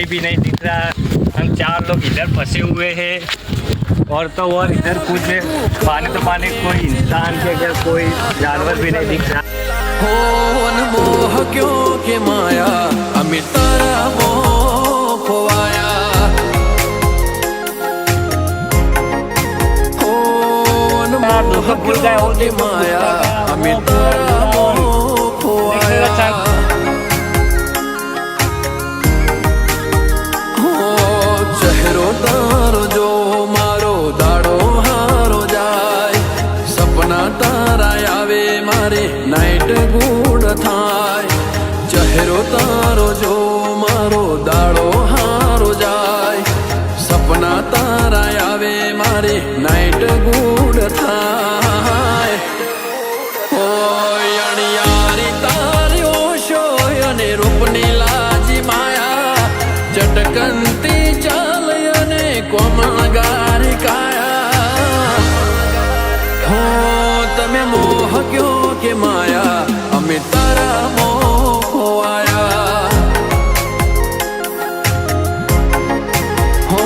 भी नहीं दिख रहा। हम 4 लोग इधर फंसे हुए हैं और तो और इधर कुछ पानी तो पानी, कोई इंसान के अगर कोई जानवर भी नहीं दिख रहा। मोह क्यों के माया अमित तारा मोह खोवाया। भूल गए हो के माया अमित तारा मोह खोवाया। चेहरो तारो जो मारो दाड़ो हारो जाए। सपना तारा आवे मारे नाइट गुड थाय। चेहरो तारो जो मारो दाड़ो हारो जाए। सपना तारा आवे मारे नाइट गुड थाय। ओ अणियारी तारी ओशो अने रूपनी लाजी माया। चटकंती चाल अने कोमलगारी काया। हो तमे मोह क्यों के माया अमे तारा मोह खोवाया। हो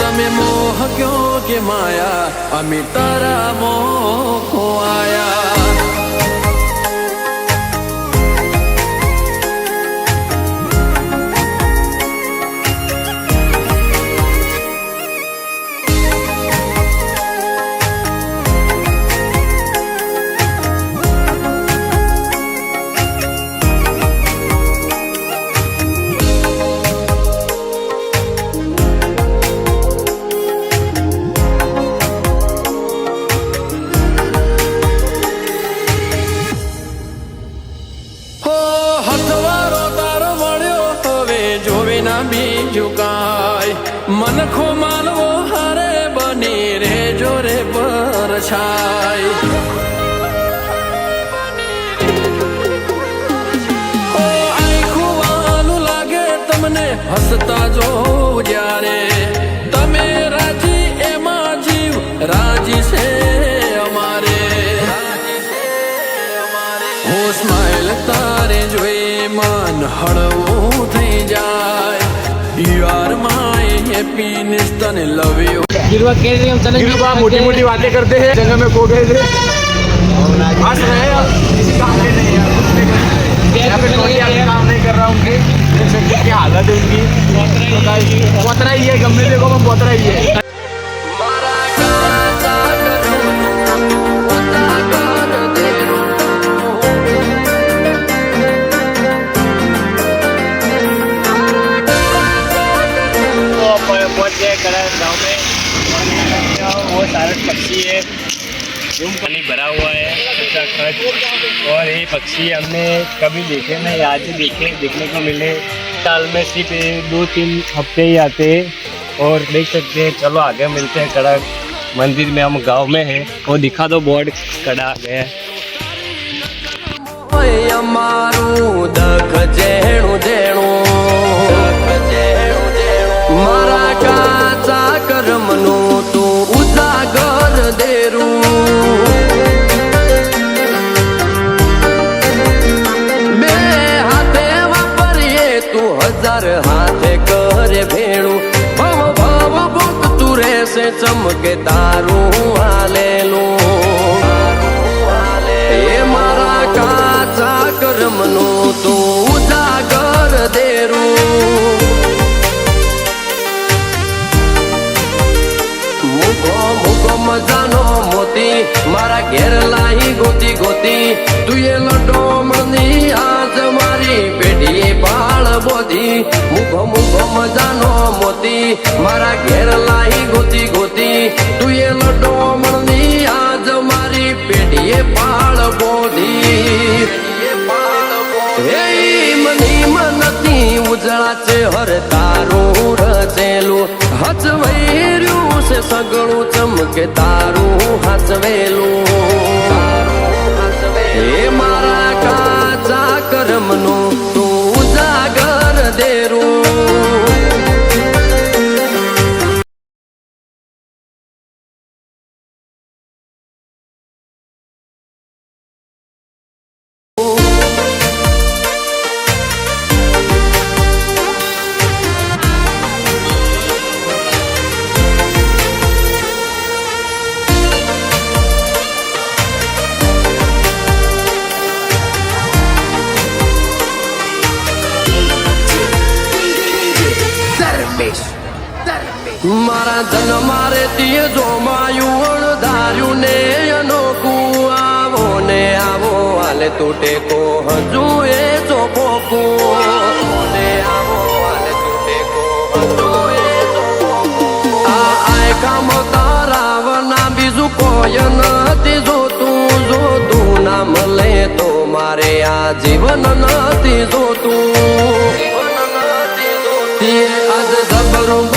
तमे मोह क्यों के माया अमे तारा मोह खोवाया। मनखो मानवो हारे बनी रे जोरे पर छाई। ओ आँखों वालू लागे तमने हसता जो जारे। तमे राजी एमा जीव राजी से अमारे। हो स्माइल तारे जोए मन हड़वो थई जाए। You are my happiness and love you। गिरवा कह रहे हम चलेंगे। गिरवा मोटी-मोटी बातें करते हैं, जगह में खो गए थे। हंस रहे हैं, किसी काम के नहीं है। यहाँ पे कोई आगे काम नहीं कर रहा उनके, देख सकते हैं क्या हालत है उनकी। बोतरा ही है, गमले देखो मैं बोतरा ही है। गाँव में वो सारे पक्षी है, रूम पानी भरा हुआ है और ये पक्षी हमने कभी देखे नहीं, आज ही देखने को मिले। साल में सिर्फ 2-3 हफ्ते ही आते हैं और देख सकते हैं। चलो आगे मिलते हैं कड़क मंदिर में। हम गांव में है, वो दिखा दो बोर्ड कड़ा गया है। मारा काचा करमनो तू उजागर देरू। बे हाथे वापरिए तू 1000 हाथे करे भेणु। भव भव बुक तू रे से चमके तारू हालेलू। ए मारा काचा करमनो तू उजागर देरू। मुको मजानो मोती मारा घेर लाई गोती गोती। तू ये लड्डो मनी आज मारी पेटी बाल बोधी। मुको मजानो मोती मारा घेर लाई गोती गोती। तू ये लड्डो मनी आज मारी पेटी बाल बोधी। हे मनी मनती उजळाचे हर तारू रचेलू। हचवैर्यू से सगळू चमके तारू हचवेलू। हे मारा काचा करमनो तू उजागर देरू। આયુ ધાર્યું ને અનોખું આવો ને આવો હાલે તું ટેકો હજુ એ ચોપોકું ને આવો હાલે તું ટેકો હજુ એ ચોપોકું આય કામ તારાવના બીજું કોઈ નથી જોતું નામ લે તો મારે આ જીવન નથી જોતું આજ જબરું